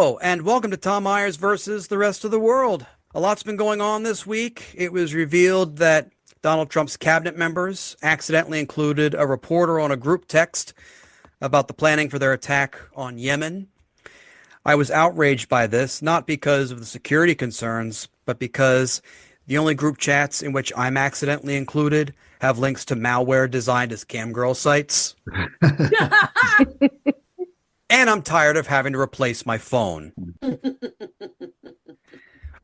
Hello, and welcome to Tom Myers versus the rest of the world. A lot's been going on this week. It was revealed that Donald Trump's cabinet members accidentally included a reporter on a group text about the planning for their attack on Yemen. I was outraged by this, not because of the security concerns, but because the only group chats in which I'm accidentally included have links to malware designed as camgirl sites. And I'm tired of having to replace my phone.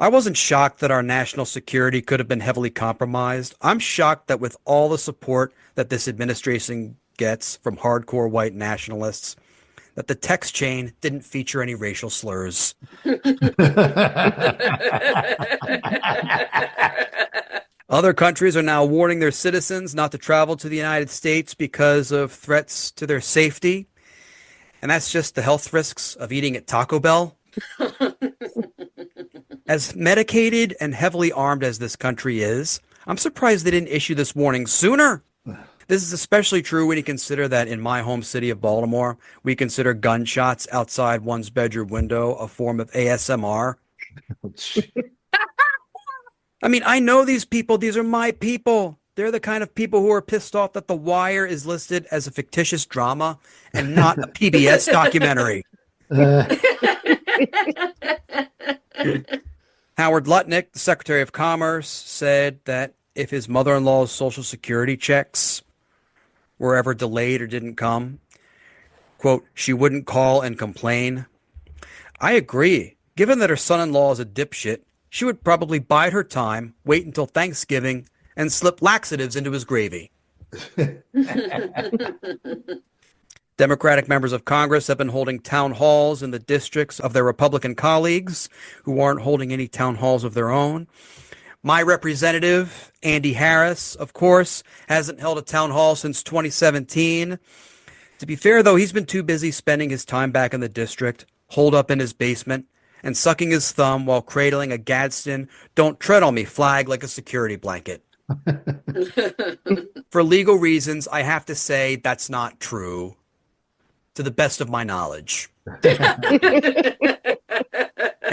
I wasn't shocked that our national security could have been heavily compromised. I'm shocked that with all the support that this administration gets from hardcore white nationalists, that the text chain didn't feature any racial slurs. Other countries are now warning their citizens not to travel to the United States because of threats to their safety. And that's just the health risks of eating at Taco Bell. As medicated and heavily armed as this country is, I'm surprised they didn't issue this warning sooner. This is especially true when you consider that in my home city of Baltimore, we consider gunshots outside one's bedroom window a form of ASMR. I mean, I know these people. These are my people. They're the kind of people who are pissed off that The Wire is listed as a fictitious drama and not a PBS documentary. Howard Lutnick, the Secretary of Commerce, said that if his mother-in-law's Social Security checks were ever delayed or didn't come, quote, she wouldn't call and complain. I agree. Given that her son-in-law is a dipshit, she would probably bide her time, wait until Thanksgiving, and slip laxatives into his gravy. Democratic members of Congress have been holding town halls in the districts of their Republican colleagues who aren't holding any town halls of their own. My representative, Andy Harris, of course, hasn't held a town hall since 2017. To be fair, though, he's been too busy spending his time back in the district, holed up in his basement, and sucking his thumb while cradling a Gadsden "Don't Tread on Me" flag like a security blanket. For legal reasons, I have to say that's not true, to the best of my knowledge. And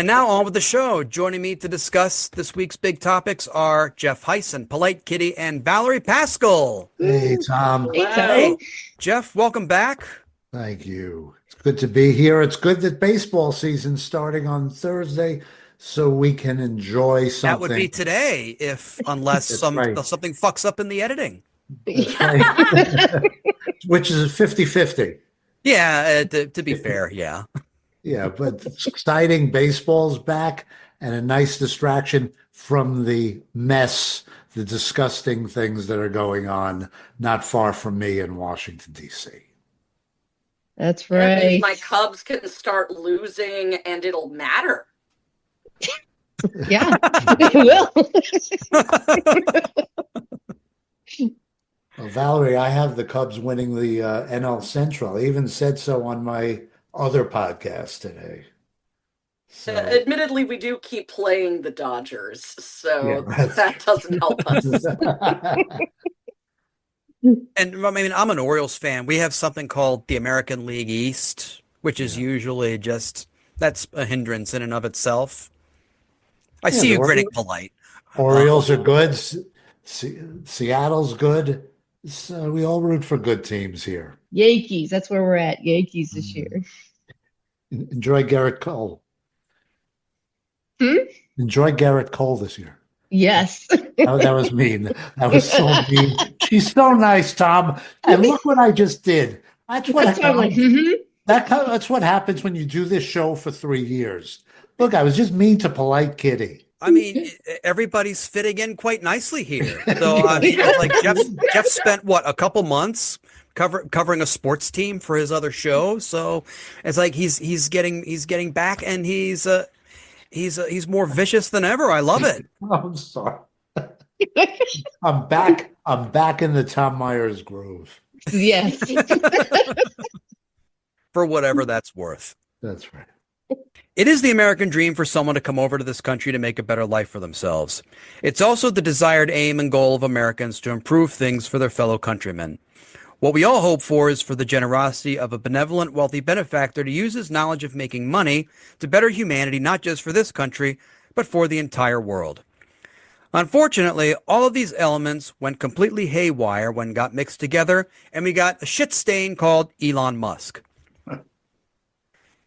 now on with the show. Joining me to discuss this week's big topics are Jeff Hysen, Polite Kitty, and Valerie Paschall. Hey, Tom. Hey, Jeff, welcome back. Thank you. It's good to be here. It's good that baseball season's starting on Thursday, so we can enjoy something. That would be today, unless something fucks up in the editing. That's right. Which is a 50-50. Yeah, to be fair, yeah. Yeah, but it's exciting. Baseball's back, and a nice distraction from the mess, the disgusting things that are going on not far from me in Washington, D.C. That's right. That means my Cubs can start losing, and it'll matter. Yeah, it will. Well, Valerie, I have the Cubs winning the NL Central. I even said so on my other podcast today. So, admittedly, we do keep playing the Dodgers, so yeah, that doesn't help us. And I mean, I'm an Orioles fan. We have something called the American League East, which is usually that's a hindrance in and of itself. I see you grinning polite. Orioles are good. Seattle's good. So we all root for good teams here. Yankees, that's where we're at. Yankees this year. Enjoy Garrett Cole. Enjoy Garrett Cole this year. Yes. That was mean. That was so mean. She's so nice, Tom. And look what I just did. That's what that's what happens when you do this show for 3 years. Look, I was just mean to Polite Kitty. I mean, everybody's fitting in quite nicely here. So I mean, it's like Jeff spent a couple months covering a sports team for his other show. So it's like he's getting back, and he's more vicious than ever. I love it. I'm sorry. I'm back in the Tom Myers groove. Yes. For whatever that's worth. That's right. It is the American dream for someone to come over to this country to make a better life for themselves. It's also the desired aim and goal of Americans to improve things for their fellow countrymen. What we all hope for is for the generosity of a benevolent, wealthy benefactor to use his knowledge of making money to better humanity, not just for this country, but for the entire world. Unfortunately, all of these elements went completely haywire when got mixed together, and we got a shit stain called Elon Musk.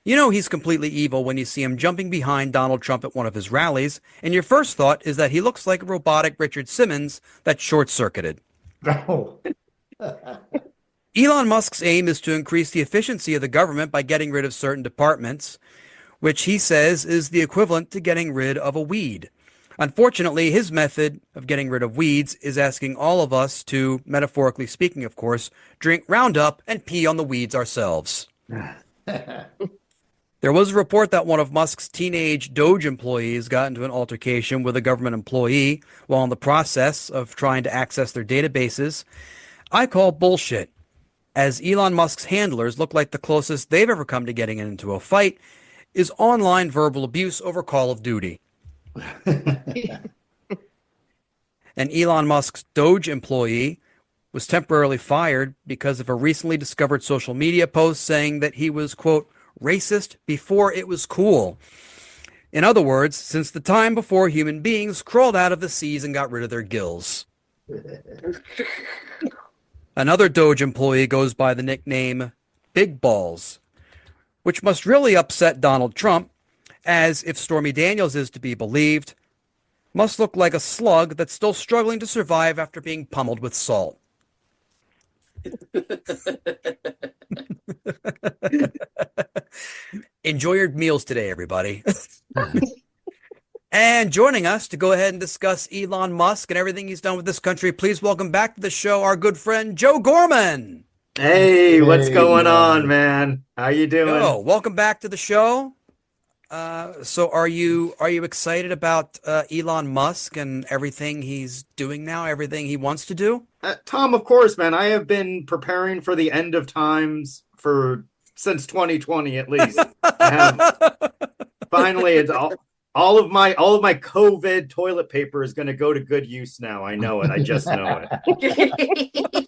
You know he's completely evil when you see him jumping behind Donald Trump at one of his rallies, and your first thought is that he looks like a robotic Richard Simmons that short-circuited. No. Elon Musk's aim is to increase the efficiency of the government by getting rid of certain departments, which he says is the equivalent to getting rid of a weed. Unfortunately, his method of getting rid of weeds is asking all of us to, metaphorically speaking, of course, drink Roundup and pee on the weeds ourselves. There was a report that one of Musk's teenage Doge employees got into an altercation with a government employee while in the process of trying to access their databases. I call bullshit, as Elon Musk's handlers look like the closest they've ever come to getting into a fight is online verbal abuse over Call of Duty. And Elon Musk's Doge employee was temporarily fired because of a recently discovered social media post saying that he was, quote, racist before it was cool. In other words, since the time before human beings crawled out of the seas and got rid of their gills. Another Doge employee goes by the nickname Big Balls, which must really upset Donald Trump, as if Stormy Daniels is to be believed, must look like a slug that's still struggling to survive after being pummeled with salt. Enjoy your meals today, everybody. And joining us to go ahead and discuss Elon Musk and everything he's done with this country, please welcome back to the show our good friend Joe Gorman. Hey, what's going man. on, man? How you doing? Joe, welcome back to the show. So are you excited about Elon Musk and everything he's doing now, everything he wants to do? Tom, of course, man. I have been preparing for the end of times since 2020 at least. I have finally it's all of my COVID toilet paper is going to go to good use now. I know it. I just know it.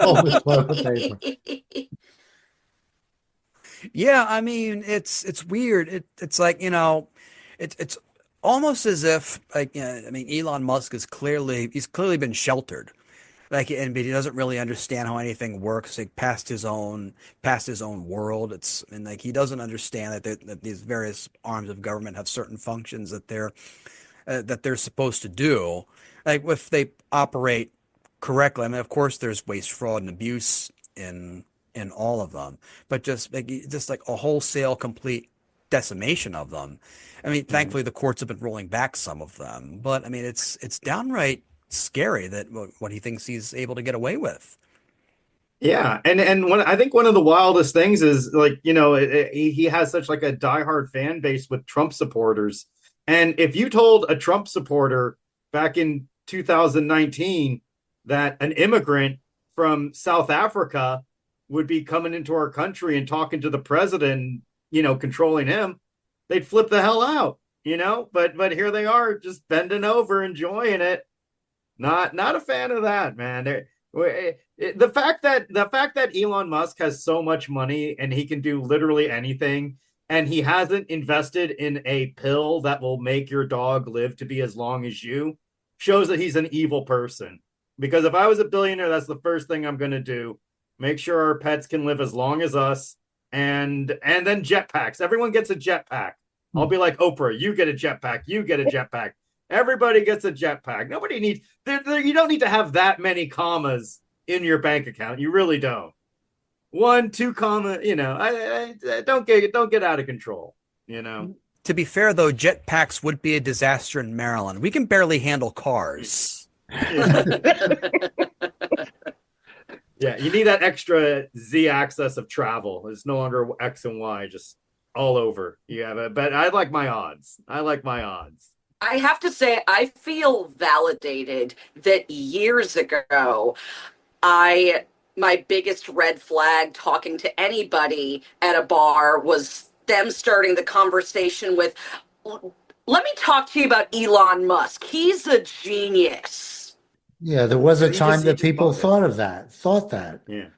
All the toilet paper. Yeah, I mean, it's weird. It's like, it's almost as if like, I mean, Elon Musk he's clearly been sheltered. But he doesn't really understand how anything works. Like past his own world. And like he doesn't understand that these various arms of government have certain functions that they're supposed to do. Like if they operate correctly. I mean, of course, there's waste, fraud, and abuse in all of them, but just like a wholesale, complete decimation of them. I mean, thankfully the courts have been rolling back some of them, but I mean, it's downright scary that what he thinks he's able to get away with. Yeah, and I think one of the wildest things is like he has such like a diehard fan base with Trump supporters, and if you told a Trump supporter back in 2019 that an immigrant from South Africa would be coming into our country and talking to the president, controlling him, they'd flip the hell out, but here they are just bending over, enjoying it. Not a fan of that, man. The fact that Elon Musk has so much money and he can do literally anything, and he hasn't invested in a pill that will make your dog live to be as long as you, shows that he's an evil person. Because if I was a billionaire, that's the first thing I'm going to do. Make sure our pets can live as long as us, and then jetpacks. Everyone gets a jetpack. I'll be like Oprah. You get a jetpack. You get a jetpack. Everybody gets a jetpack. Nobody needs. You don't need to have that many commas in your bank account. You really don't. 1, 2 comma. I don't get out of control. To be fair, though, jetpacks would be a disaster in Maryland. We can barely handle cars. Yeah, you need that extra Z axis of travel. It's no longer X and Y, just all over. You have it, but I like my odds. I have to say, I feel validated that years ago, my biggest red flag talking to anybody at a bar was them starting the conversation with, let me talk to you about Elon Musk. He's a genius. Yeah, there was a You time just that people bought it. thought that. Yeah.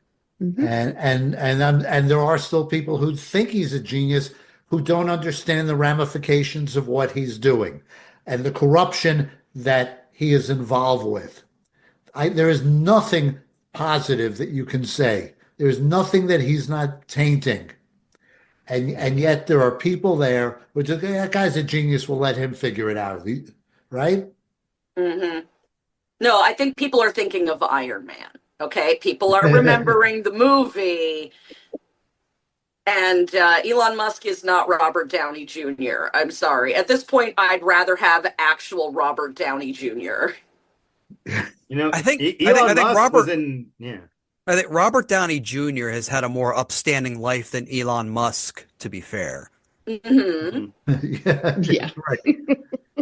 Mhm. And there are still people who think he's a genius who don't understand the ramifications of what he's doing and the corruption that he is involved with. There is nothing positive that you can say. There's nothing that he's not tainting. And yet there are people there who just, that guy's a genius, we'll let him figure it out. Right? Hmm. No, I think people are thinking of Iron Man. Okay, people are remembering the movie, and Elon Musk is not Robert Downey Jr. I'm sorry. At this point, I'd rather have actual Robert Downey Jr. You know, I think Elon I think Musk Robert was in, yeah. I think Robert Downey Jr. has had a more upstanding life than Elon Musk, to be fair. Hmm. Mhm. Yeah, Yeah. right.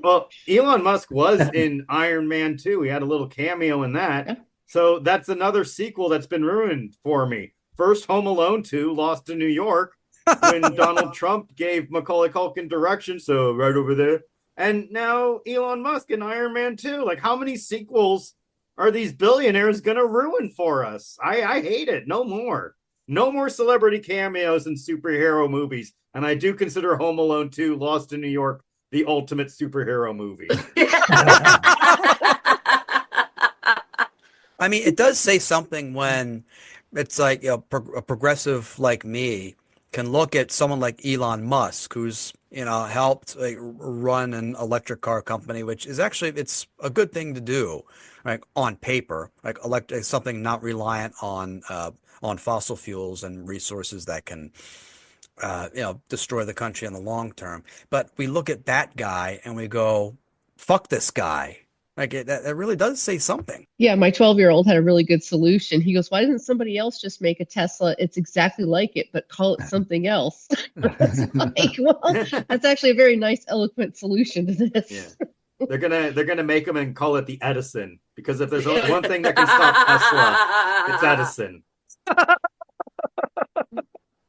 Well, Elon Musk was in Iron Man 2. He had a little cameo in that. Yeah. So that's another sequel that's been ruined for me. First, Home Alone 2, Lost in New York, when Donald Trump gave Macaulay Culkin direction. So right over there. And now Elon Musk in Iron Man 2. Like, how many sequels are these billionaires going to ruin for us? I hate it. No more. No more celebrity cameos in superhero movies. And I do consider Home Alone 2, Lost in New York, the ultimate superhero movie. I mean, it does say something when it's like, a progressive like me can look at someone like Elon Musk, who's, helped like run an electric car company, which is actually, it's a good thing to do, like on paper, like something not reliant on fossil fuels and resources that can, destroy the country in the long term. But we look at that guy and we go, fuck this guy. Like that really does say something. Yeah, my 12-year-old had a really good solution. He goes, "Why doesn't somebody else just make a Tesla? It's exactly like it, but call it something else." I was like, well, that's actually a very nice, eloquent solution to this. Yeah. They're gonna make them and call it the Edison, because if there's only one thing that can stop Tesla, it's Edison.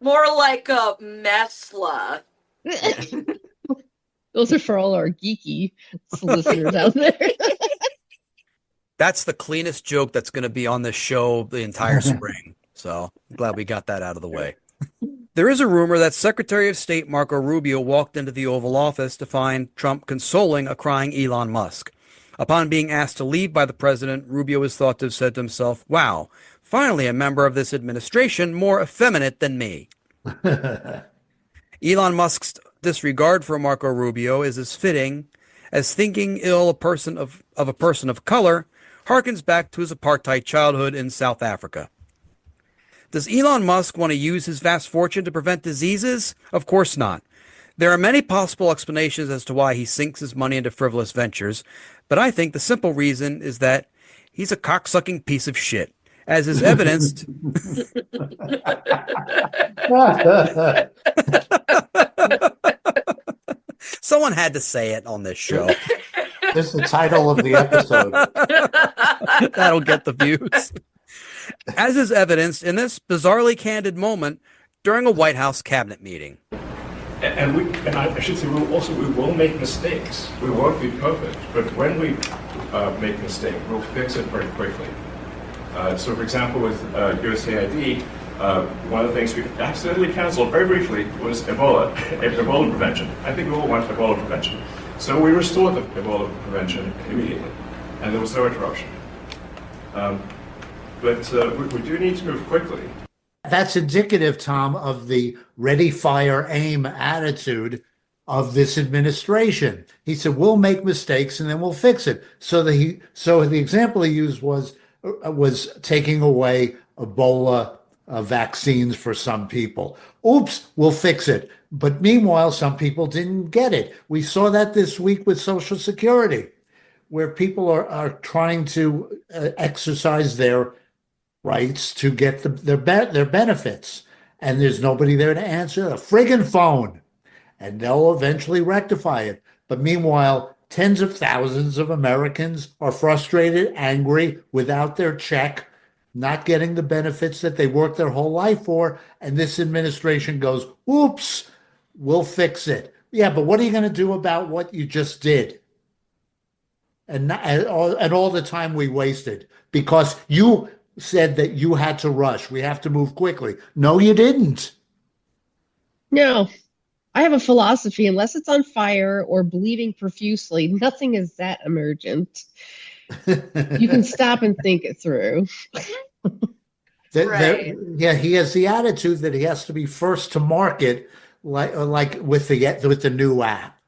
More like a Mesla. Those are for all our geeky listeners out there. That's the cleanest joke that's going to be on this show the entire spring. So I'm glad we got that out of the way. There is a rumor that Secretary of State Marco Rubio walked into the Oval Office to find Trump consoling a crying Elon Musk. Upon being asked to leave by the president, Rubio is thought to have said to himself, "Wow, finally a member of this administration more effeminate than me." Elon Musk's disregard for Marco Rubio is as fitting as thinking ill a person of color harkens back to his apartheid childhood in South Africa. Does Elon Musk want to use his vast fortune to prevent diseases? Of course not. There are many possible explanations as to why he sinks his money into frivolous ventures, but I think the simple reason is that he's a cocksucking piece of shit, as is evidenced. Someone had to say it on this show. This is the title of the episode. That'll get the views. As is evidenced in this bizarrely candid moment during a White House cabinet meeting. And I should say, we will make mistakes. We won't be perfect, but when we make a mistake, we'll fix it very quickly. So, for example, with USAID, one of the things we accidentally canceled very briefly was Ebola prevention. I think we all want Ebola prevention. So we restored the Ebola prevention immediately, and there was no interruption. But we do need to move quickly. That's indicative, Tom, of the ready, fire, aim attitude of this administration. He said, "We'll make mistakes and then we'll fix it." So the example he used was taking away Ebola vaccines for some people. Oops, we'll fix it. But meanwhile, some people didn't get it. We saw that this week with Social Security, where people are trying to exercise their rights to get their benefits. And there's nobody there to answer a friggin' phone. And they'll eventually rectify it. But meanwhile, tens of thousands of Americans are frustrated, angry, without their check, not getting the benefits that they worked their whole life for. And this administration goes, "Oops, we'll fix it." Yeah, but what are you going to do about what you just did? And all the time we wasted because you said that you had to rush. We have to move quickly. No, you didn't. No, I have a philosophy. Unless it's on fire or bleeding profusely, nothing is that emergent. You can stop and think it through. Right. Yeah, he has the attitude that he has to be first to market, like with the new app.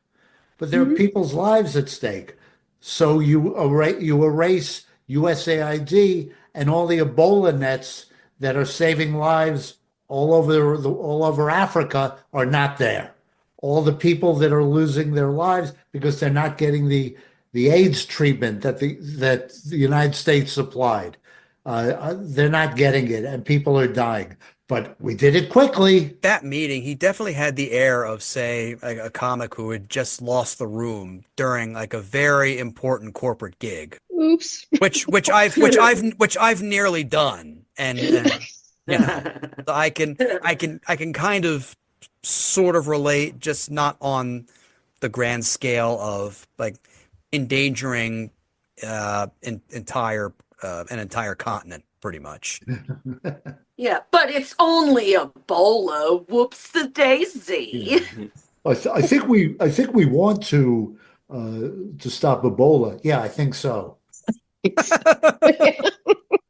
But there are people's lives at stake. So you erase USAID and all the Ebola nets that are saving lives all over Africa are not there. All the people that are losing their lives because they're not getting the AIDS treatment that the United States supplied. They're not getting it, and people are dying. But we did it quickly. That meeting, he definitely had the air of, say, a comic who had just lost the room during like a very important corporate gig. Oops. Which I've nearly done, and you know, so I can kind of sort of relate, just not on the grand scale of like endangering an entire continent, pretty much. Yeah, but it's only Ebola. Whoops the daisy. I think we want to stop Ebola. Yeah, I think so.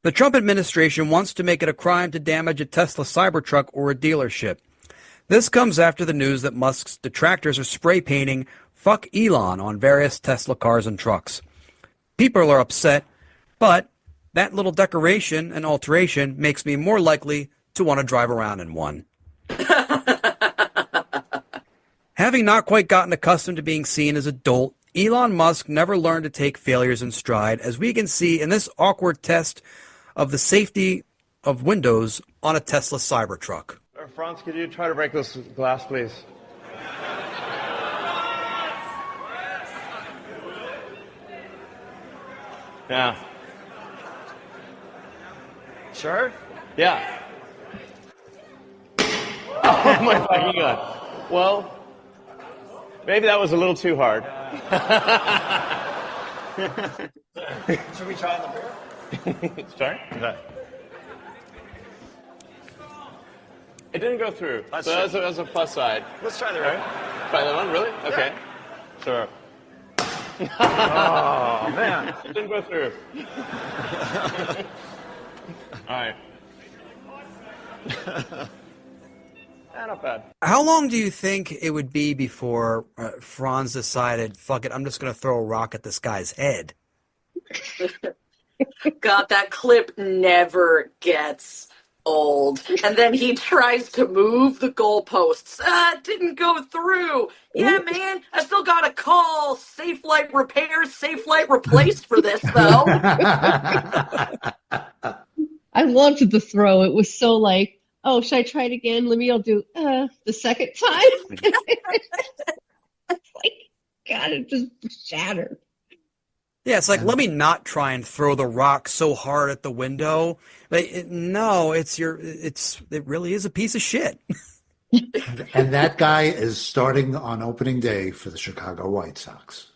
The Trump administration wants to make it a crime to damage a Tesla Cybertruck or a dealership. This comes after the news that Musk's detractors are spray painting "fuck Elon" on various Tesla cars and trucks. People are upset, but that little decoration and alteration makes me more likely to want to drive around in one. Having not quite gotten accustomed to being seen as a dolt, Elon Musk never learned to take failures in stride, as we can see in this awkward test of the safety of windows on a Tesla Cybertruck. Franz, could you try to break this glass, please? Yeah. Sure? Yeah. Oh my fucking God. Well, maybe that was a little too hard. Should we try on the beer? Sorry? It didn't go through. So that's a plus side. Let's try the All beer. right. Try that one, really? Okay. Yeah. Sure. Oh, man. It didn't go through. All right. Not bad. How long do you think it would be before Franz decided, fuck it, I'm just going to throw a rock at this guy's head? God, that clip never gets old. And then he tries to move the goalposts. It didn't go through. Yeah, man, I still got to call Safe Light Repair, Safe Light Replaced for this, though. I loved the throw. It was so like, oh, should I try it again? I'll do the second time. It's like, God, it just shattered. Yeah, it's like, let me not try and throw the rock so hard at the window. No, it really is a piece of shit. And that guy is starting on opening day for the Chicago White Sox.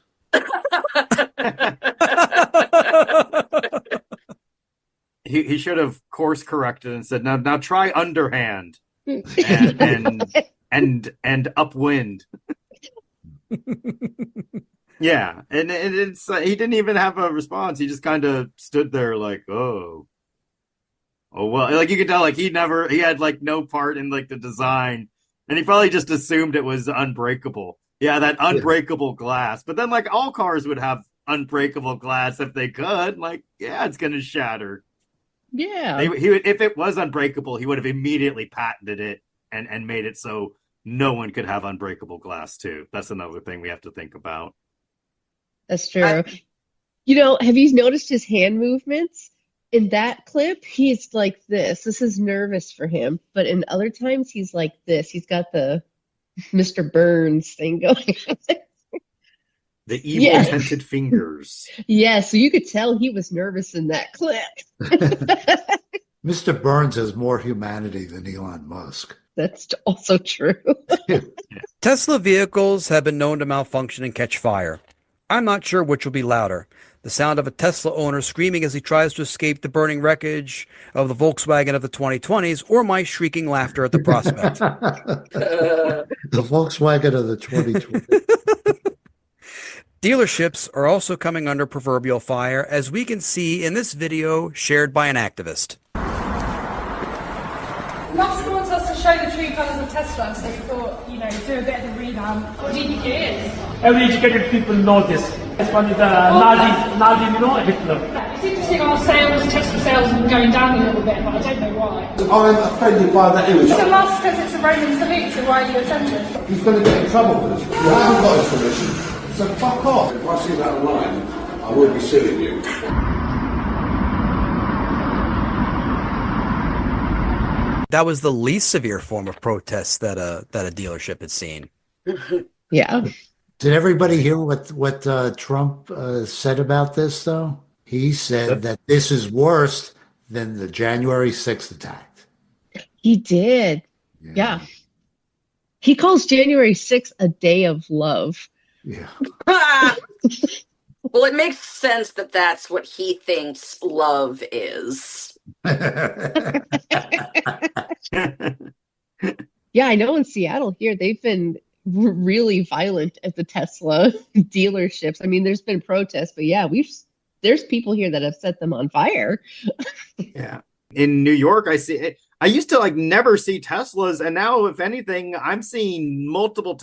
He should have course corrected and said, now try underhand and upwind. Yeah, and it's he didn't even have a response. He just kind of stood there like, oh well. Like you could tell, like he had like no part in like the design, and he probably just assumed it was unbreakable. Yeah, that unbreakable glass. But then like all cars would have unbreakable glass if they could. Like, yeah, it's gonna shatter. Yeah. If it was unbreakable, he would have immediately patented it and made it so no one could have unbreakable glass too. That's another thing we have to think about. That's true. Have you noticed his hand movements? In that clip, he's like this. This is nervous for him. But in other times, he's like this. He's got the Mr. Burns thing going on. The evil tented fingers. Yeah, so you could tell he was nervous in that clip. Mr. Burns has more humanity than Elon Musk. That's also true. Tesla vehicles have been known to malfunction and catch fire. I'm not sure which will be louder. The sound of a Tesla owner screaming as he tries to escape the burning wreckage of the Volkswagen of the 2020s, or my shrieking laughter at the prospect. The Volkswagen of the 2020. Dealerships are also coming under proverbial fire, as we can see in this video shared by an activist. Musk wants us to show the true colours of Tesla, so we thought, do a bit of a revamp. What do you think it is? Every educated people know this. This one is Nazi, Hitler. It's interesting, our Tesla sales have been going down a little bit, but I don't know why. I'm offended by that image. So Musk says it's a Roman salute, so why are you offended? He's going to get in trouble for this. You haven't got his permission, so fuck off. If I see that online, I will be suing you. That was the least severe form of protest that a dealership had seen. Yeah. Did everybody hear what Trump said about this, though? He said that this is worse than the January 6th attack. He did. Yeah. He calls January 6th a day of love. Yeah. Well, it makes sense that that's what he thinks love is. Yeah, I know in Seattle here, they've been really violent at the Tesla dealerships. I mean, there's been protests, but yeah, there's people here that have set them on fire. Yeah. In New York, I used to never see Teslas, and now, if anything, I'm seeing multiple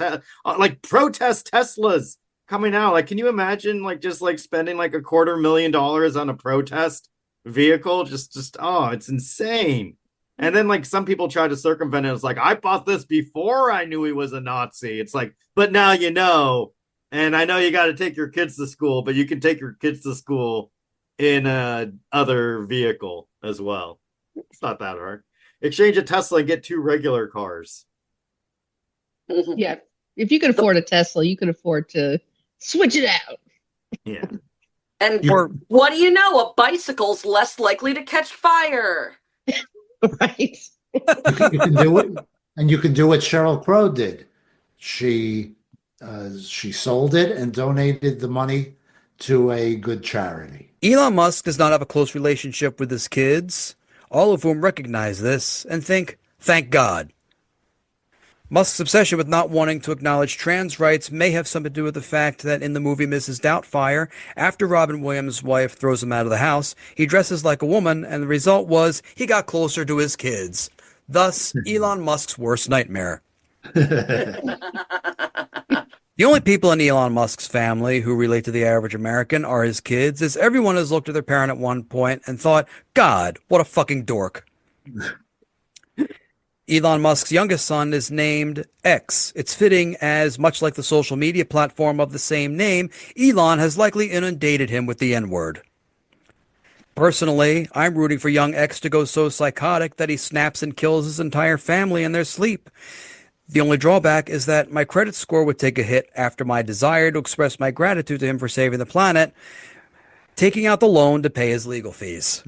protest Teslas coming out. Can you imagine just spending $250,000 on a protest vehicle? Just it's insane. And then some people try to circumvent it. It's I bought this before I knew he was a Nazi. It's but now you know. And I know you got to take your kids to school, but you can take your kids to school in a other vehicle as well. It's not that hard. Exchange a Tesla and get 2 regular cars. Yeah. If you can afford a Tesla, you can afford to switch it out. Yeah. And what do you know? A bicycle's less likely to catch fire. Right. You can do it, and you can do what Sheryl Crow did. She sold it and donated the money to a good charity. Elon Musk does not have a close relationship with his kids, all of whom recognize this and think, thank God. Musk's obsession with not wanting to acknowledge trans rights may have something to do with the fact that in the movie Mrs. Doubtfire, after Robin Williams' wife throws him out of the house, he dresses like a woman, and the result was he got closer to his kids. Thus, Elon Musk's worst nightmare. The only people in Elon Musk's family who relate to the average American are his kids, as everyone has looked at their parent at one point and thought, God, what a fucking dork. Elon Musk's youngest son is named X. It's fitting, as much like the social media platform of the same name, Elon has likely inundated him with the N-word. Personally, I'm rooting for young X to go so psychotic that he snaps and kills his entire family in their sleep. The only drawback is that my credit score would take a hit after my desire to express my gratitude to him for saving the planet, taking out the loan to pay his legal fees.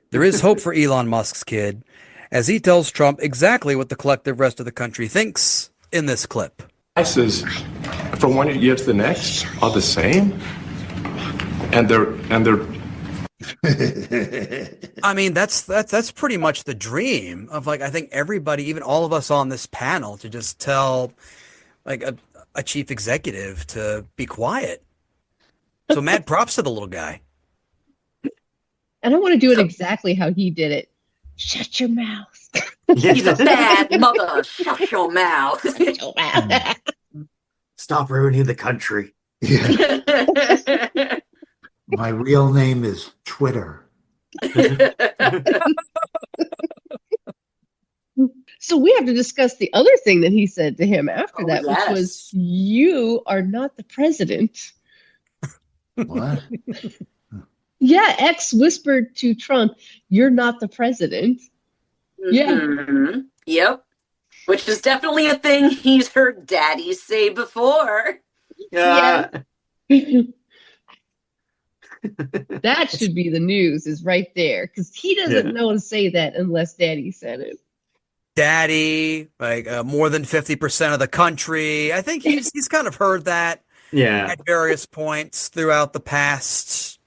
There is hope for Elon Musk's kid, as he tells Trump exactly what the collective rest of the country thinks in this clip. Prices from one year to the next are the same, and they're I mean, that's pretty much the dream of I think everybody, even all of us on this panel, to just tell a chief executive to be quiet. So mad props to the little guy. And I want to do it exactly how he did it. Shut your mouth. He's a bad mother. Shut your mouth. Shut your mouth. Stop ruining the country. Yeah. My real name is Twitter. So we have to discuss the other thing that he said to him after that, yes. which was, you are not the president. What? Yeah, X whispered to Trump, you're not the president. Mm-hmm. Yep. Which is definitely a thing he's heard daddy say before. Yeah. That should be the news, is right there, because he doesn't know to say that unless daddy said it. Daddy, more than 50% of the country. I think he's kind of heard that. Yeah. at various points throughout the past,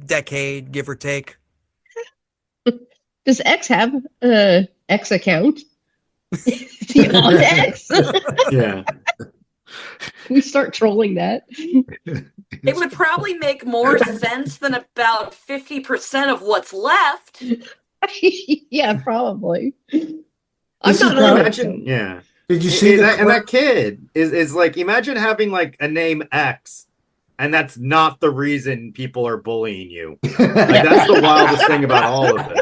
decade, give or take. Does X have a X account? Is he on X? Yeah. Can we start trolling that? It would probably make more sense than about 50% of what's left. Yeah, probably. This I'm is not on Imagine, yeah. Did you see that? And clip? that kid is like, imagine having like a name X, and that's not the reason people are bullying you. Like that's the wildest thing about all of it.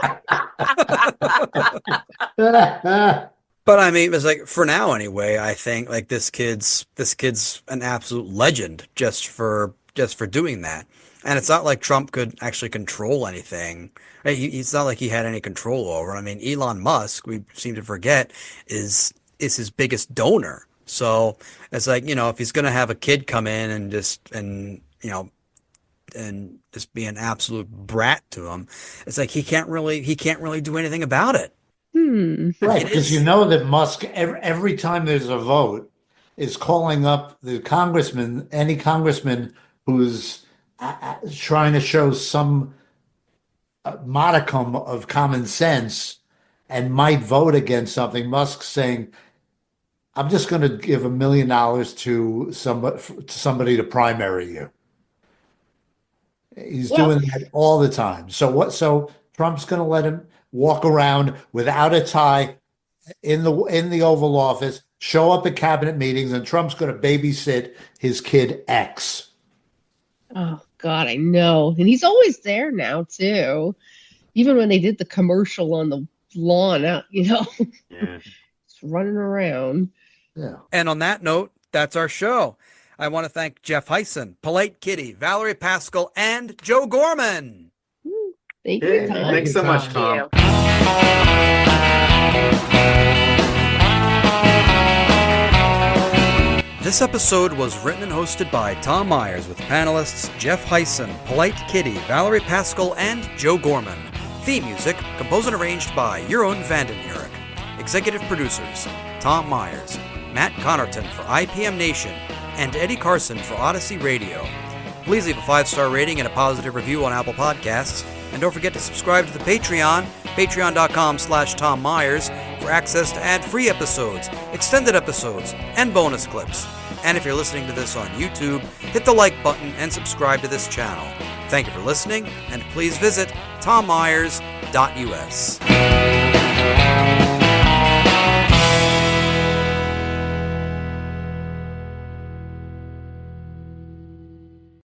But I mean, it's like for now anyway, I think like this kid's an absolute legend just for doing that. And it's not like Trump could actually control anything. It's not like he had any control over. I mean, Elon Musk, we seem to forget, is his biggest donor. So it's like, if he's going to have a kid come in and just be an absolute brat to him, it's like he can't really do anything about it. Right, because you know that Musk, every time there's a vote, is calling up the congressman, any congressman who's trying to show some modicum of common sense and might vote against something. Musk's saying, I'm just going to give $1 million to somebody to primary you. He's doing that all the time. So what? So Trump's going to let him walk around without a tie in the Oval Office, show up at cabinet meetings, and Trump's going to babysit his kid X. Oh God, I know. And he's always there now too. Even when they did the commercial on the lawn out, Yeah. just running around. Yeah. And on that note, that's our show. I want to thank Jeff Hysen, Polite Kitty, Valerie Paschall, and Joe Gorman. Thank you, Tom. Thanks so much, Tom. This episode was written and hosted by Tom Myers with panelists Jeff Hysen, Polite Kitty, Valerie Paschall, and Joe Gorman. Theme music composed and arranged by Jeroen Hurck. Executive producers Tom Myers, Matt Connarton for ipmNation, and Eddie Carson for Odyssey Radio. Please leave a 5-star rating and a positive review on Apple Podcasts. And don't forget to subscribe to the Patreon, patreon.com/Tom Myers, for access to ad-free episodes, extended episodes, and bonus clips. And if you're listening to this on YouTube, hit the like button and subscribe to this channel. Thank you for listening, and please visit tommyers.us.